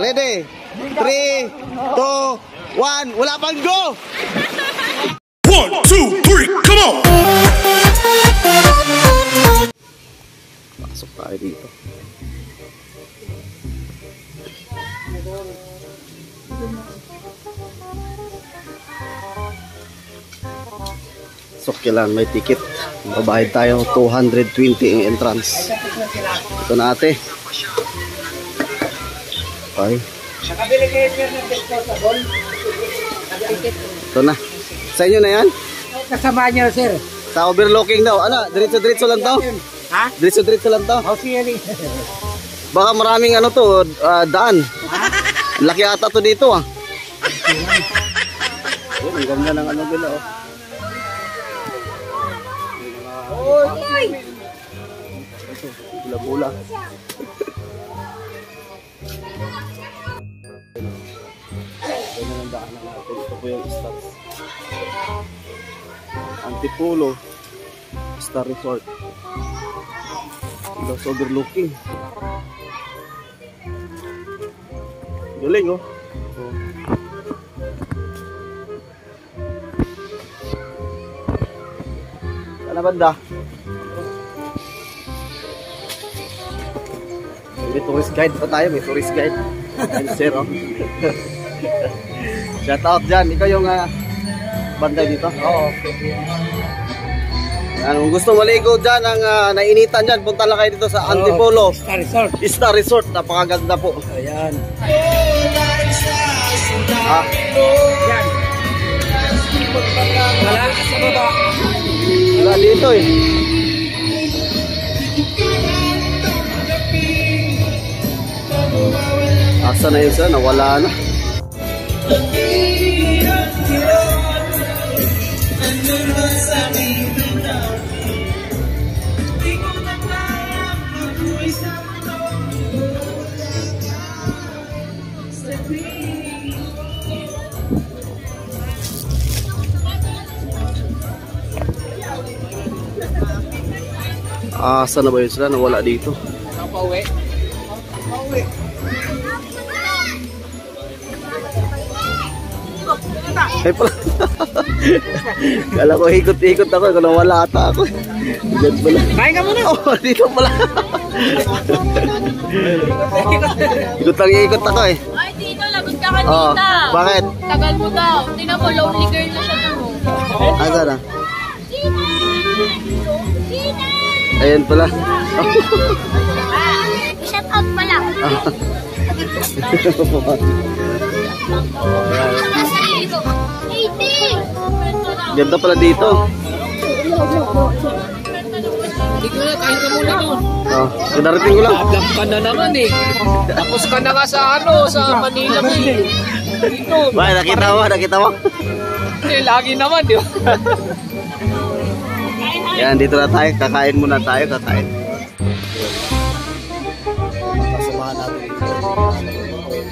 ready? 3, 2, 1. Wala pang go! 1, 2, 3, come on! Pasok tayo dito. So, kailangan may ticket. Babayad tayo 220 ang entrance. Ito na ate. Okay. Ito na. Sa inyo na yan? Kasama niya, sir. Sa overlooking daw. Ano? Diretso-diretso lang to? Ha? Diretso-diretso lang to? O, sige. Baka maraming ano to, daan. Laki ata to dito ah. Yun, ang ganda ng ano nila oh. Ito, bula-bula. Ganyan ang daanan natin. Ito po yung stars. Antipolo Star Resort. Ito sa overlooking. Galing oh. Sana banda. May tourist guide pa tayo, may tourist guide. Ayun sir oh. Shout out dyan, ikaw yung banday dito? Oo. Kung gusto maligo dyan, ang nainitan dyan, punta lang kayo dito sa Antipolo Star Resort. Star Resort, napakaganda po. Ayan. Yan. Wala sa baba. Wala dito eh. Asa na yun sir? Nawala na. Asa na ba yun sila? Nawala dito. Pauwi. Ay pala. Kala ko ikot-ikot ako. Kung nawala ata ako. Diyan pala. Kain ka muna. Oh, dito pala. Ikot ako eh. Ay, dito, lagot ka kanina. Oh, bakit? Tagal mo daw. Tingnan mo, lonely girl na siya mo. Asa na? Ayan pala. Shout out pala. Ganda pala dito. Dito na, kain ka muna doon. Oh, narating ko lang. Ablak ka na naman eh. Tapos ka na nga sa Manila mo eh. Dito. Ba, nakita mo? Eh, lagi naman, di ba? Yan, dito na tayo. Kakain muna tayo. Kasamahan natin dito.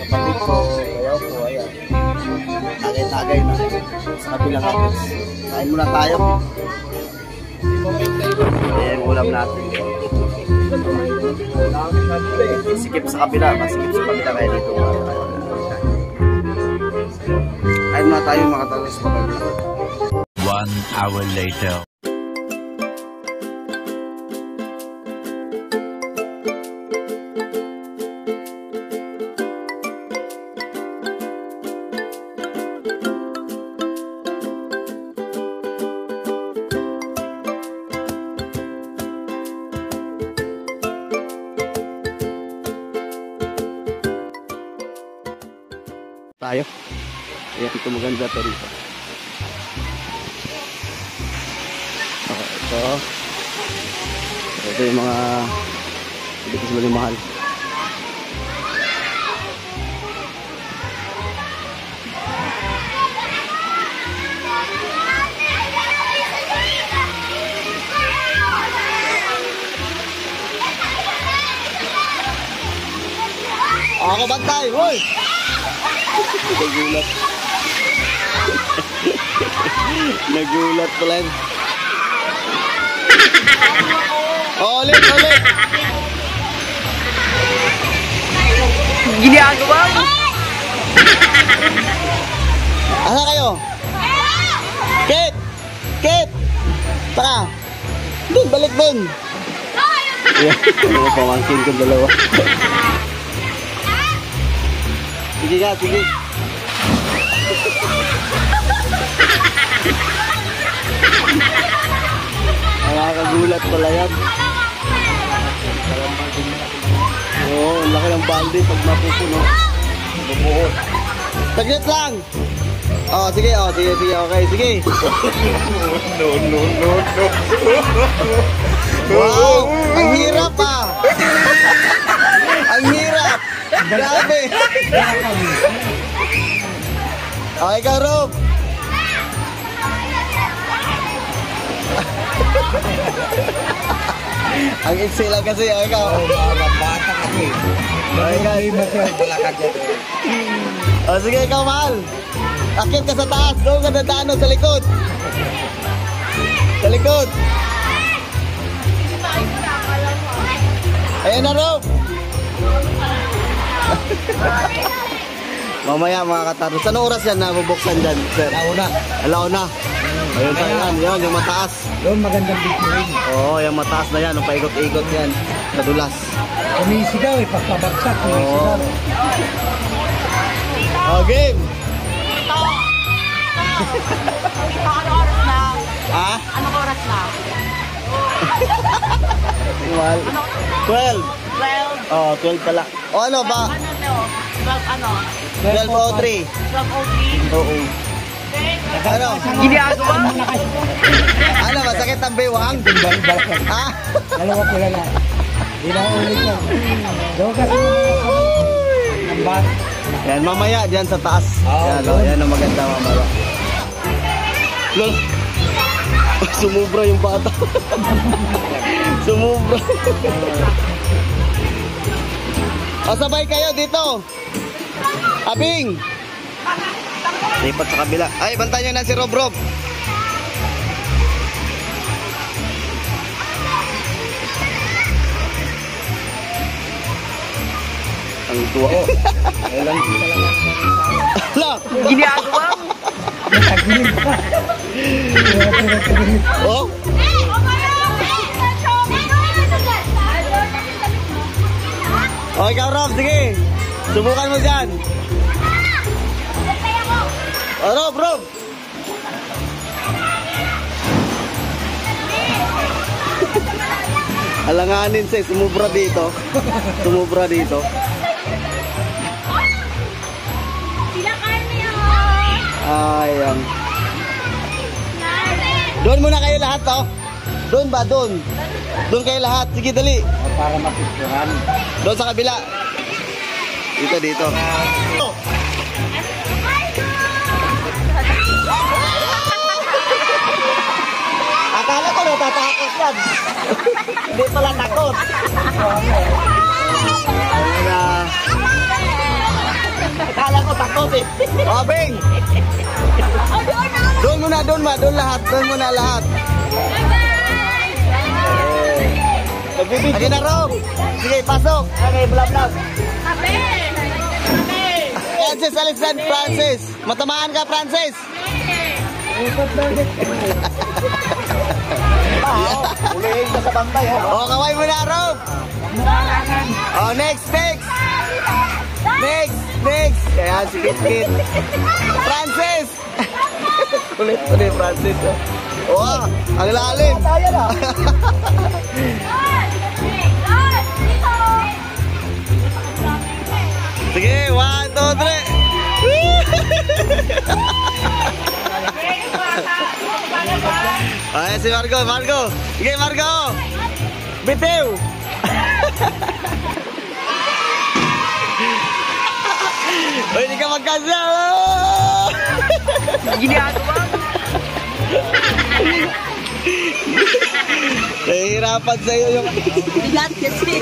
Kapatid ko, kayaw ko, ayan. Tagay-tagay na. Sa kabilang atis. Kain muna tayo. Ayan, ulam natin. Sikip sa kabila. Masikip sa kabila kaya dito. Kain muna tayo mga talos pa kayo. 1 hour later. Tayo. Ayan, ito maganda to rito. Okay, ito yung mga hindi ko sila mahal. Ako bantay, hoy! Nagulat. Nagulat pala yun. Ulit. ginagawa mo? Asa kayo? Kit! Kit! Tara! Dun, balik dun! Yan, mga pamangkin kong dalawa. Sige ka, sige. Nakakagulat pala yan. Oo, ang laki ng balde pag mapupuno. Bumuot. Taglit lang! Oh, sige, okay, sige. No. Wow, ang hirap ah. Ang hirap. Grabe. Okay ka, Rob. Ang iksi lang kasi, okay ka. Bata kasi. Okay ka. Oh, sige, ikaw, mahal. Akit ka sa taas, doon ka dadaan sa likod. Sa likod. Ayan na, Rob. Mamaya mga kataros. Anong oras yan nabubuksan dyan, sir? Alauna. Ayun sa yan, yun, yung mataas. Doon magandang video rin. Oo, yung mataas na yan, yung paikot-ikot yan. Nadulas. Kumisigaw eh, pagpabagsak. Oo. Oh, game. Anong oras na? Ha? Anong oras na? Well, 12. 12. Oh, 12 pala. O ano ba? Ano to? 12 ano? 12:03. 12:03? Oo. Ano? Ginagawa mo? Ano, masakit ang bewang? Ha? Dalawa ko lang. Hindi na ulit yan. Doon kasi ang bat. Yan, mamaya dyan sa taas. Yan, oh, yan ang maganda mamaya. Lol. Sumubra yung bata. Sumubra. O, sabay kayo dito. Abing. Lipat sa kabila. Ay, bantayan nyo na si Rob. Ang tuwa. Kailan kita lang. Hala! Ginagawa mo? Nagtagilim pa. Oh? O, ikaw, Rob, sige. Subukan mo dyan. O, Rob. Alanganin siya, sumubra dito. Ayan. Doon muna kayo lahat, oh. Doon ba? Doon kayo lahat. Sige, dali. Para mapicturan. Doon sa kabila. Dito. Akala ko natatakot yan. Hindi pala takot. Akala ko takot eh. O, Bing. Doon muna. Doon lahat. Sige na, Rob. Sige, pasok. Okay, blab. Francis, Alexander, Francis. Matamaan ka, Francis. Ulihin ka sa bantay. O, kaway mo na, Rob. O, next. Ayan, si Kit. Francis. Kulit po ni Francis. Oh, ang lalim. Sige, 1, 2, 3. Ayan si Margo. Sige, Margo. Bitiw. Uy, hindi ka magkasya. Ginagawa mo? Nahihirapan sa'yo yung... Bigat kasi.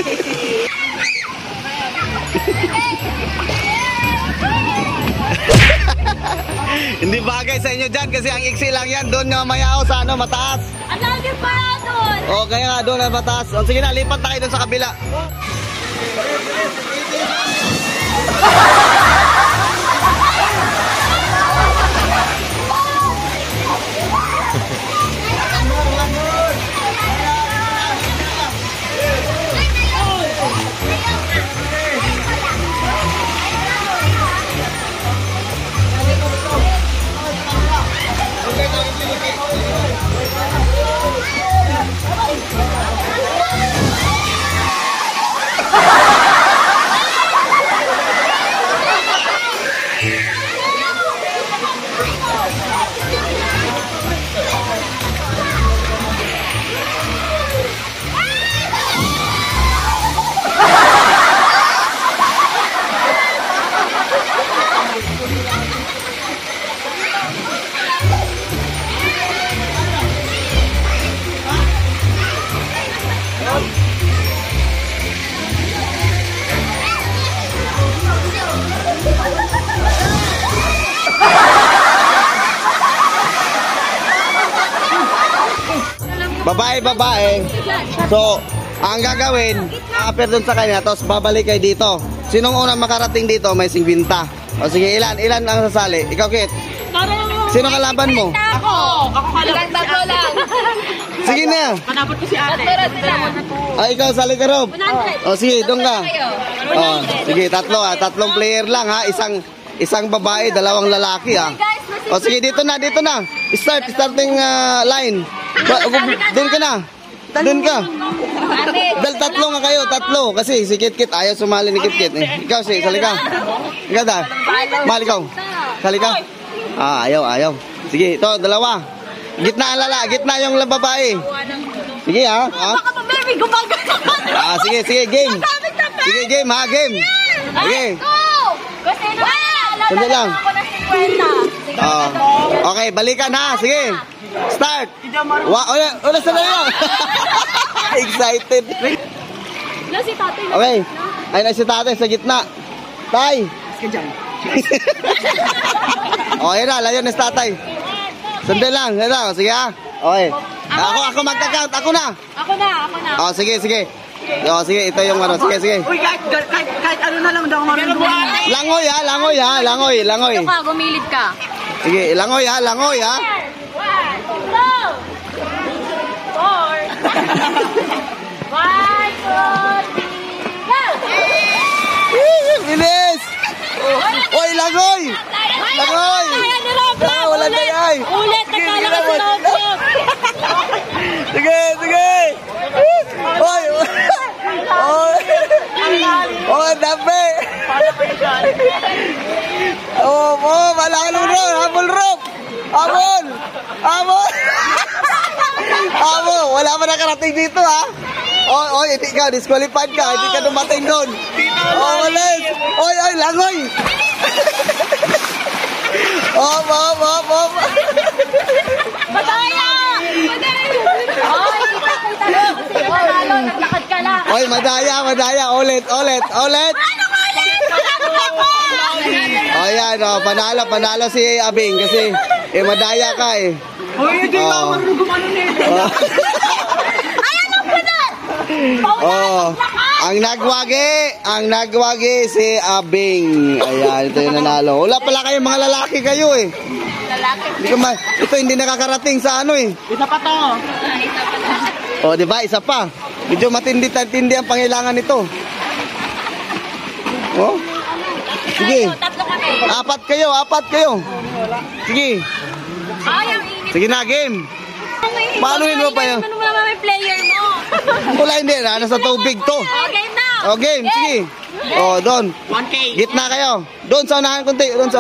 Hindi bagay sa inyo dyan kasi ang iksi lang yan. Doon nga mayaw sa ano, mataas. Ang lagi pa doon. O, kaya nga doon na mataas. O, sige na, lipat na kayo doon sa kabila. Babae. So, ang gagawin, a-appear dun sa kanya, tapos babalik kayo dito. Sinong unang makarating dito, may 50. O sige, ilan ang sasali? Ikaw, Kit. Sino kalaban mo? Ako kalaban tatlo lang. Sige na. Manabot ko si ate. Ikaw, sali ka, Rob. O sige, doon ka. O, sige, tatlong player lang ha. Isang babae, dalawang lalaki ha. O sige, dito na. Starting line. Doon ka na. Doon ka. Dahil tatlo nga kayo, tatlo. Kasi si Kit ayaw sumali ni Kit. Ikaw, sali ka. Ikaw da. Mahal ikaw. Sali ka. Ayaw. Sige, ito, dalawa. Gitna yung babae. Sige ha. Sige, game. Sige, game ha, game. Sige. Sandali lang. Okay, balikan ha. Sige. Start. Ulit sandali lang. Excited. Okay. Ayun na si tatay sa gitna. Tay. Okay na, layo na si tatay. Sandali lang. Sige ha. Okay. Ako magka-count. Ako na. Sige. Sige, ito yung ano. Sige. Uy, kahit ano na lang daw marunong. Langoy ha. Ito ka, gumilid ka. Sige, langoy ha. 1, 2, 3, go! Bilis! Oy, langoy! Wala na yan! Ulit, nagkalakas sa loob ko. Sige! Oy! Dape! Habol rope! Wala pa nakarating dito ha! Hindi ka, disqualified ka, hindi ka dumating doon. Walis! Oy, langoy! Madaya! Naglakad ka lang. Oy, madaya, ulit. Yan, panalo si Abing kasi madaya ka eh. Hindi ako marunong gumano nito. Ang nagwagi si Abing. Ayan, ito yung nanalo. Wala pala kayong mga lalaki kayo eh. Ito hindi nakakarating sa ano eh. Isa pa to. Di ba? Isa pa. Medyo matindi ang pangailangan nito. Sige. Tatlo kami. Apat kayo. Sige. Sige na, game. Paanoin mo pa yun? Ano mo naman may player mo? Wala, hindi. Nasa tubig to. Game na. Game. Sige. Doon. 1K. Gitna kayo. Doon sa unahan kunti. Doon.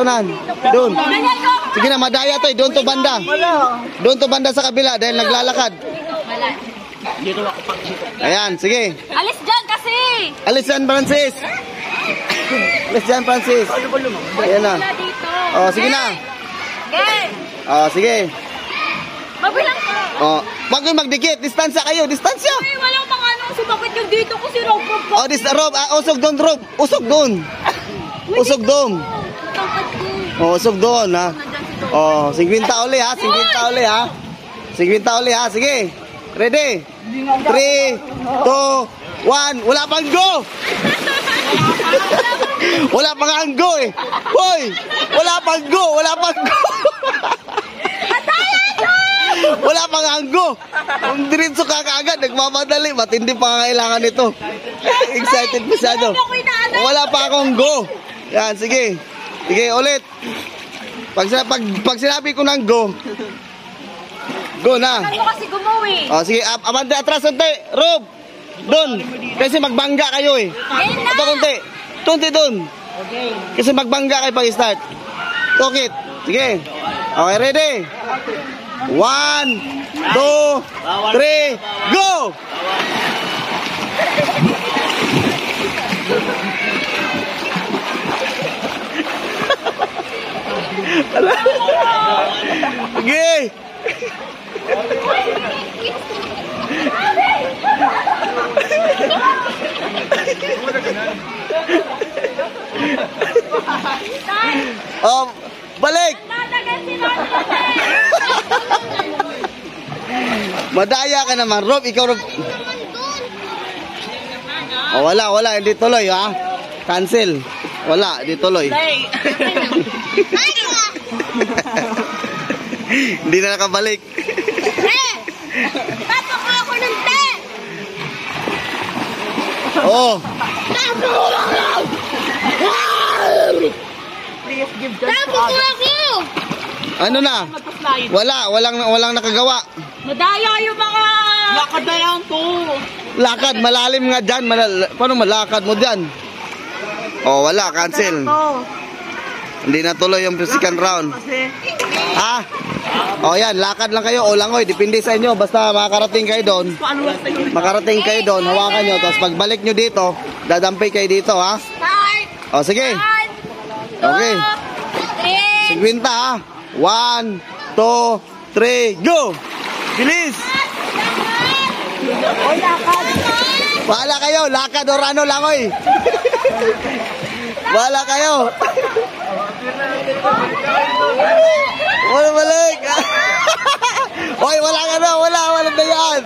Sige na, madaya to. Doon to banda. Doon to banda sa kabila dahil naglalakad. Ayan, sige. Alis dyan kasi. Alis dyan, Francis. Ayan na. Sige na. Game. Sige. Mabilang ka. Wag kayong magdikit. Distansya kayo. Distansya. Ay, walang mga ano. Sumakit yung dito ko si Rob. Rob. Usog doon, Rob. Usog doon. Usog doon, ha. 50 uli, ha. 50 uli, ha. Sige. Ready? 3, 2, 1. Wala pang go! Wala pang anggo eh. Hoy! Wala pang go! Wala pang go! Wala pang anggo! Ang diretso ka kaagad, nagmamadali. Matindi pa kailangan nito. Excited masyado. Wala pa akong go. Yan, sige. Sige, ulit. Pag sinabi ko ng go na. Ano kasi gumawi? O, sige, Amanda, atras unti. Rob, doon. Kasi magbangga kayo eh. Ito, kunti. Tunti doon. Kasi magbangga kayo pag-start. Tokit. Sige. Okay, ready? 1, 2, 3, go! Sige! Oh, balik! Madaya ka naman, Rob. Ikaw, Rob. Oh, wala. Hindi tuloy, ha? Cancel. Wala, hindi tuloy. Hindi na nakabalik. Tapak ako ng te! Oh. Tapak ako! Ano na? Walang nakagawa. Madaya yung mga... Lakad na yan to. Lakad, malalim nga dyan. Paano malakad mo dyan? Oh, wala, cancel. Hindi na tuloy yung second round. Ha? Oh, yan, lakad lang kayo o langoy, depende sa inyo. Basta makarating kayo doon. Makarating kayo doon, hawakan nyo. Tapos pagbalik nyo dito, dadampay kayo dito, ha? Start! O, sige. Okay. 50, ha? 1, 2, 3, go! Bilis! Bahala kayo, lakad o rano langoy. Bahala kayo. Wala balik. Hoy, wala ka na, walang dayan.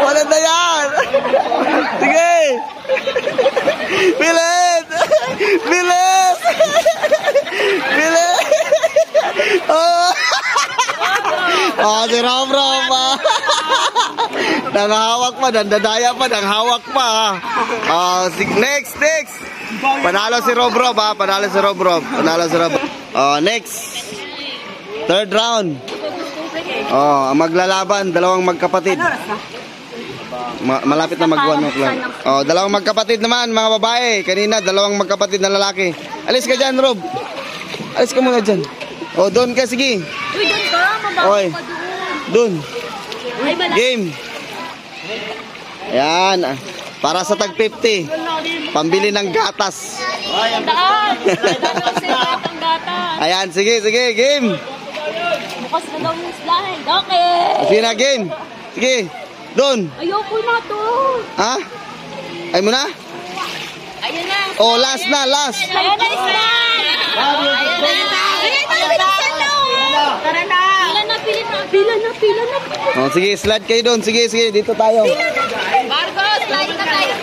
Walang dayan. Sige. Bilis. Bilis. Bilis. Oh, si Rob. Nanghawak pa, nandadaya pa, nanghawak pa. Next. Panalo si Rob, ha. Panalo si Rob. Next. Third round. Ang maglalaban, dalawang magkapatid. Malapit na mag-1 o'clock. Dalawang magkapatid naman, mga babae. Kanina, dalawang magkapatid na lalaki. Alis ka dyan, Rob. Alis ka muna dyan. Doon ka, sige. Uy, doon ka. Mabaho pa Doon. Ay, malaki. Game. Ayan. Para sa tag 50. Pambili ng gatas. Daan. Ang gata. Ayan, sige, game. Bukas na daw yung slide. Okay. Sige na, game. Sige. Doon. Ayoko na to. Ha? Ay mo na? Ayun na. Last na. Ayun na, slide. Tara na. Pila na. Sige, slide kayo doon. Sige, dito tayo. Marco, slide na tayo.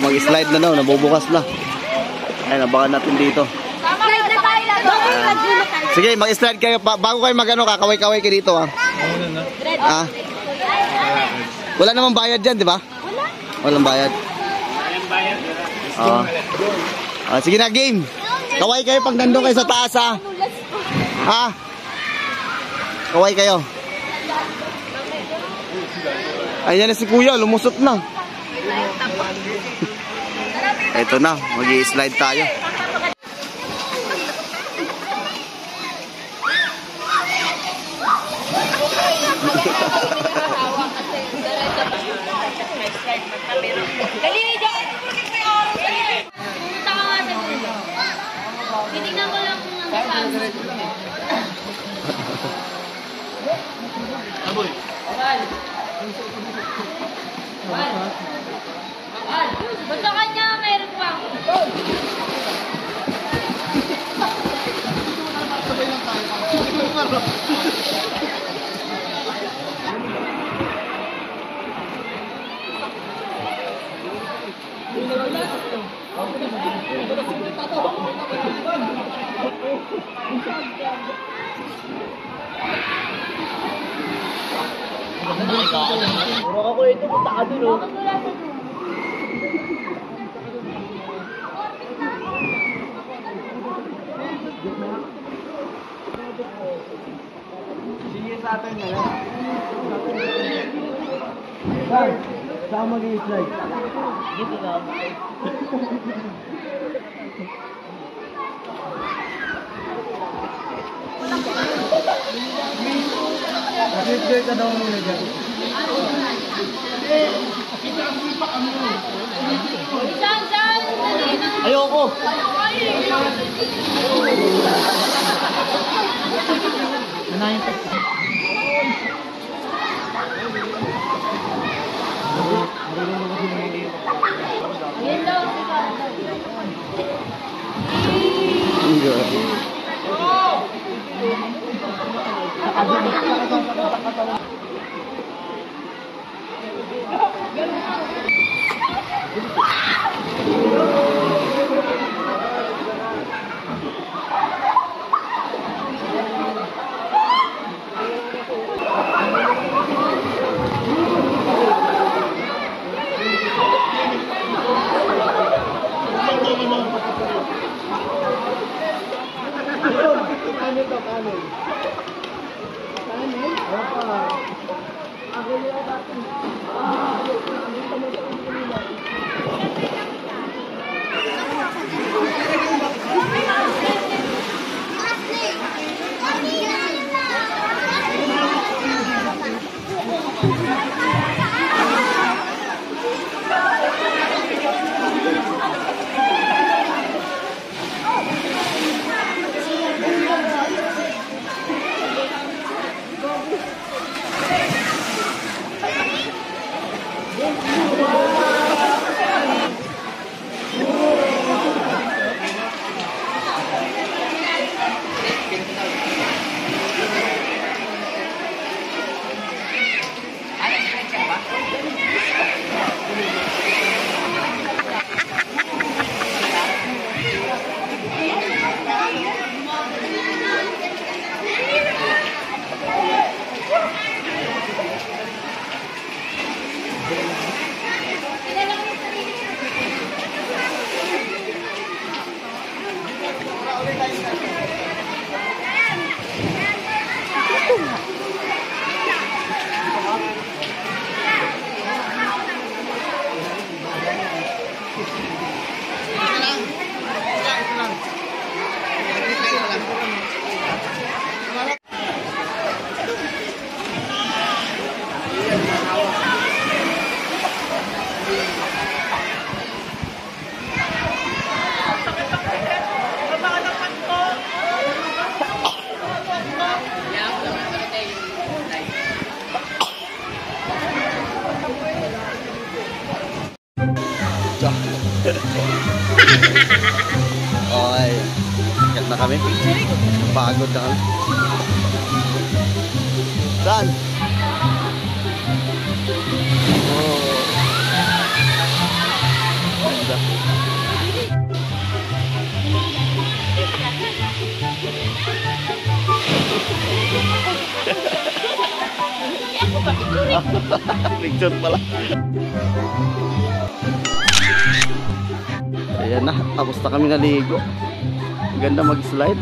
Mag-slide na daw. Nabubukas na. Ay, nabakan natin dito. Slide na tayo. Sige, mag-slide kayo. Bago kayo magano, kakaway-kaway kayo dito, ha? Ha? Wala namang bayad dyan, di ba? Walang bayad. Sige na, game. Kaway kayo pag nandun kayo sa taas, ha? Ha? Kaway kayo. Ayan na si Kuya, lumusot na. Ito na, mag-i-slide tayo. Dali, pumunta ka nga sa dulo. Tinignan ko lang kung ano sabi. Ba't sa kanya meron pa? Puro ako ito, punta ka dun, oh. Sige sa atin na lang. Sir, saan mag-i-slide? Dito lang. Mag-i-slide ka daw muna dyan. Saan? Dali na. Ayoko. Yan daw. Okay. Sikat na kami. Pagod na kami. Saan? Oh. Ganda. Picture pala. Ayan na, tapos na kami naligo. Ganda mag-slide.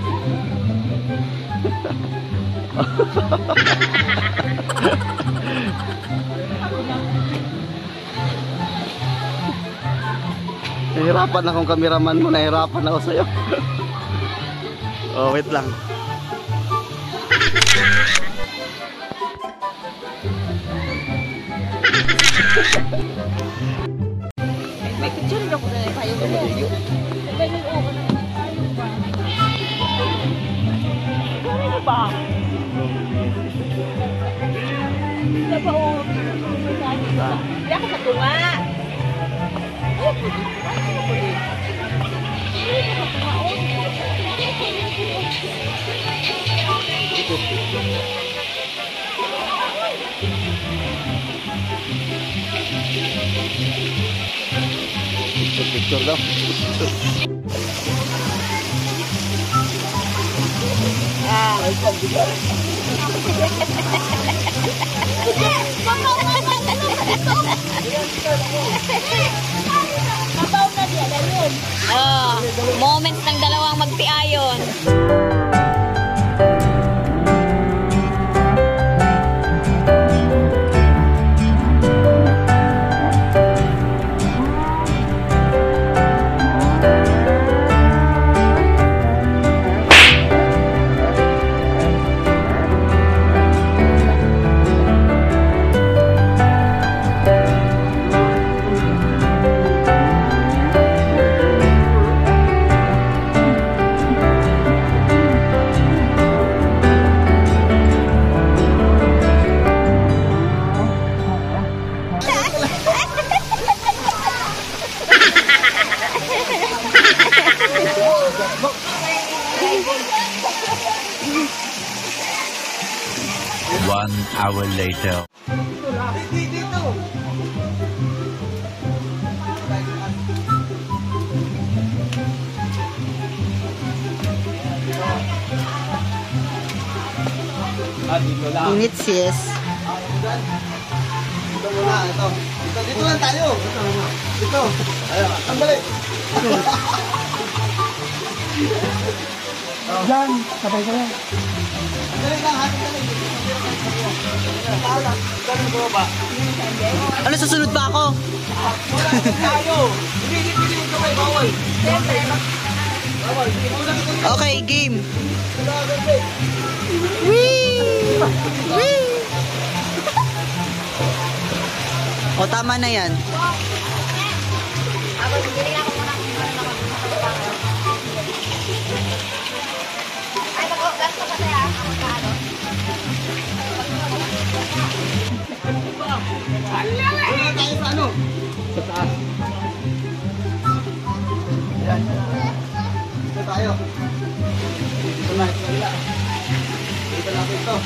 Nahirapan akong cameraman mo, nahirapan ako sa'yo. Oh, wait lang. May picture rin ako na tayo. Maligo. Ano ba? Hindi ba o? Hindi ako sa tunga. Picture daw. Oh, moments ng dalawang magtiayon. One hour later. Init sis. Ito muna, ito. Dito lang tayo. Dito. Ayun, ang balik. Diyan, sabay ko yan. Ang balik lang, ha? Ano, susunod pa ako? Tayo. Hindi ito may bawal. Okay, game. Whee! Whee! O, tama na yan. Wala tayo sa ano? Sa taas. Ayan. Dito tayo. Dito na, sa kabila. Dito natin ito.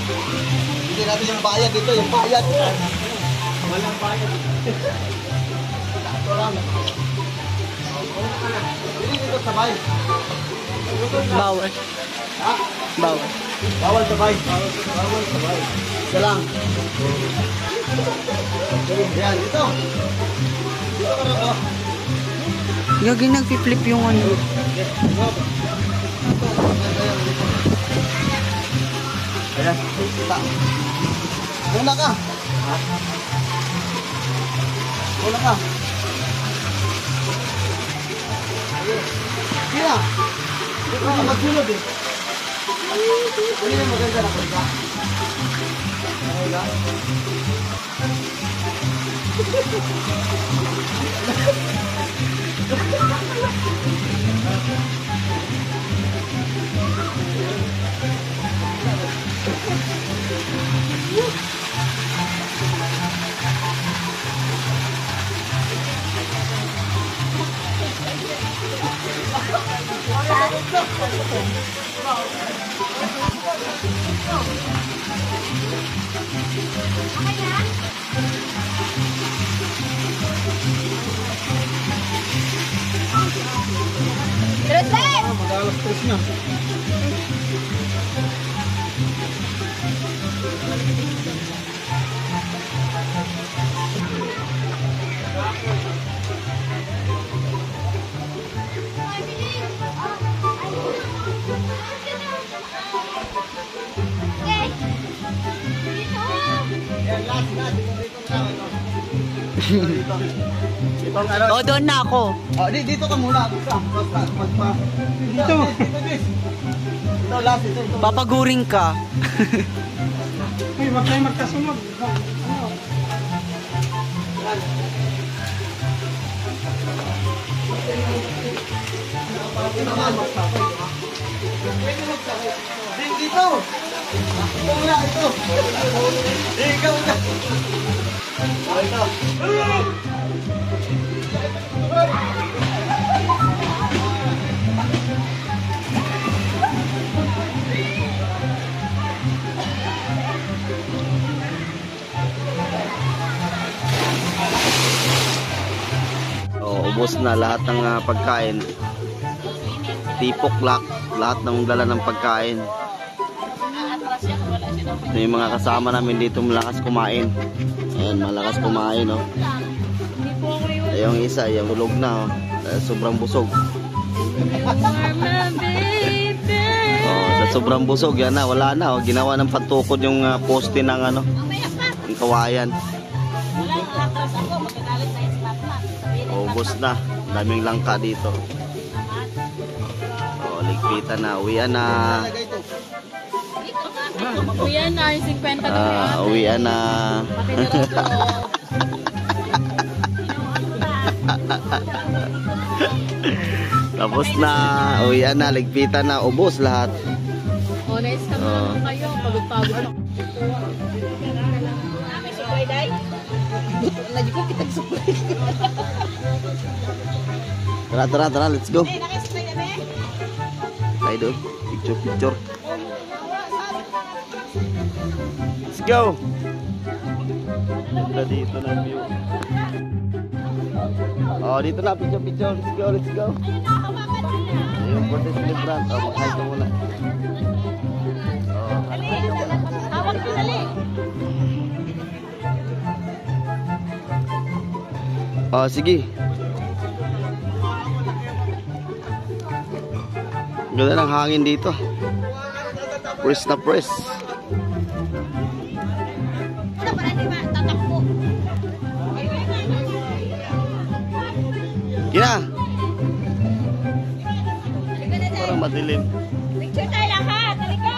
Hindi natin yung bayad dito, yung bayad. Walang bayad. Ito lang. Wala ka na. Hindi dito sabay. Bawal. Ha? Bawal. Bawal sabay. Bawal sabay. Isa lang. Ayan, dito. Dito ka na to. Gagi nagpi-flip yung ano. Ayan, kita. Muna ka. Muna ka. Sige na. Dito ka magsunod eh. Ano yung maganda na punta? Okay ka? Mag-alas 3 na. Ayan, last. Dito. Itong ano. O, doon na ako. Oh, dito ka muna. Basta. Dito. Ito, last. Ito. Papaguring ka. Uy, wag tayo magkasunod. Ano? Dito. Ito muna, ito. Ikaw muna. Ito. Ubos na lahat ng pagkain. Tipok lahat ng dala ng pagkain. May mga kasama namin dito malakas kumain. Ayan, malakas kumain, oh. Yung isa, yung tulog na, oh. Sobrang busog. Sa sobrang busog, yan na, wala na, oh. Ginawa ng pantukod yung poste ng ano, ng kawayan. Ubos na, daming langka dito. Oh, ligpitan na, uwian na. Uwian na, yung 50 na. Uwian na. Tapos na, uwian na, ligpitan na, ubos lahat. Honest ka naman kayo, pagod-pagod na. May supply day? Lagi ko kitang supply. Tara, let's go. Tayo doon, picture. Let's go. Ganda dito ng view. Oh, dito na, picture. Let's go. Ayun, birthday celebrant. Oh, makain ka muna. Hawak ko dali. Oh, sige. Ganda ng hangin dito. Press na press. Gina. Parang madilim. Picture tayo lang ha, dali ko.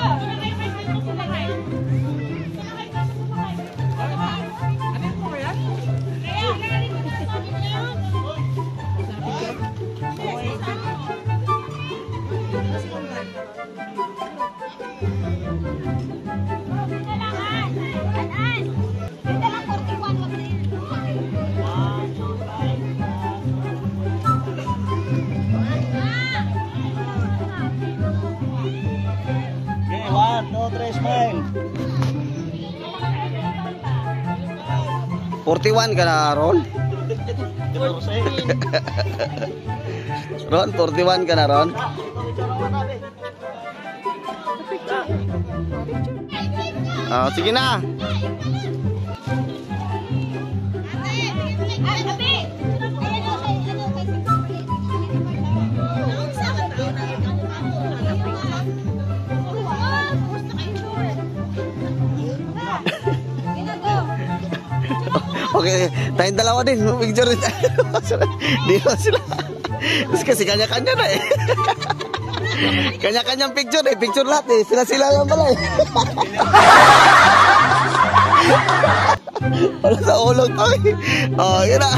Okay, 1, 2, 3, smile. 41 ka na, Ron? Ron, 41 ka na, Ron? Sige na. Okay, tayong dalawa din. Picture rin tayo. Di ba sila? Kasi kanya-kanya na eh. Kanya-kanyang picture eh. Picture lahat eh. Sila-sila lang pala eh. Wala sa ulo to eh. Oh, yun na.